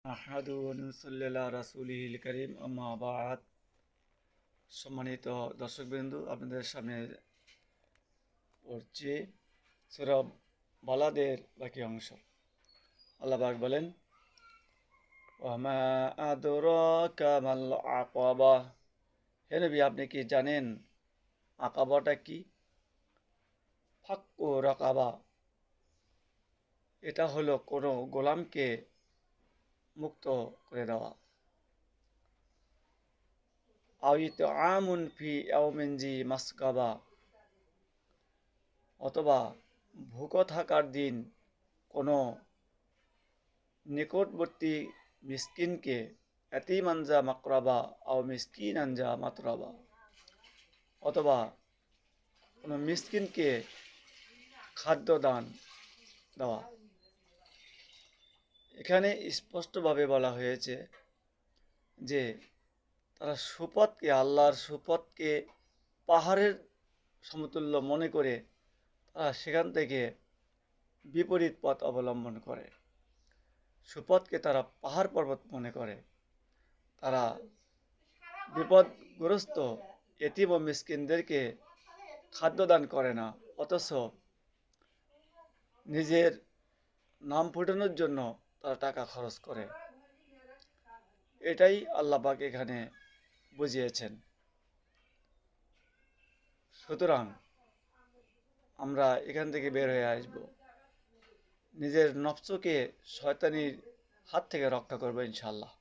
আহাদু নুসল্লা রাসুলিল করিম আম্মা বাদ। সম্মানিত দর্শকবৃন্দু, আপনাদের সামনে পড়ছি সূরা বালাদের বাকি অংশ। আল্লাহ পাক বলেন, ওয়ামা আদরাকা মাল আকাবা। হে নবী, আপনি কি জানেন আকাবাটা কি? ফাক্কু রাকাবা, এটা হলো কোনো গোলামকে মুক্ত করে দেওয়া। আউইত আমুন ফি ইয়াউমিন জি মাসকাবা, অথবা ভুকো থাকার দিন কোনো নিকটবর্তী মিসকিনকে, এতিমানজা মাকরাবা আও মিসকিন আনজা মাতরাবা, অথবা কোনো মিসকিনকে খাদ্য দান দেওয়া। এখানে স্পষ্টভাবে বলা হয়েছে যে তারা সুপথকে, আল্লাহর সুপথকে পাহাড়ের সমতুল্য মনে করে তারা সেখান থেকে বিপরীত পথ অবলম্বন করে। সুপথকে তারা পাহাড় পর্বত মনে করে। তারা বিপদগ্রস্ত এতিম ও মিসকিনদেরকে খাদ্যদান করে না, অথচ নিজের নাম ফুটানোর জন্য তারা টাকা খরচ করে। এটাই আল্লাহ পাক এখানে বুঝিয়েছেন। সুতরাং আমরা এখান থেকে বের হয়ে আসব, নিজের নফসকে শয়তানির হাত থেকে রক্ষা করবো ইনশাআল্লাহ।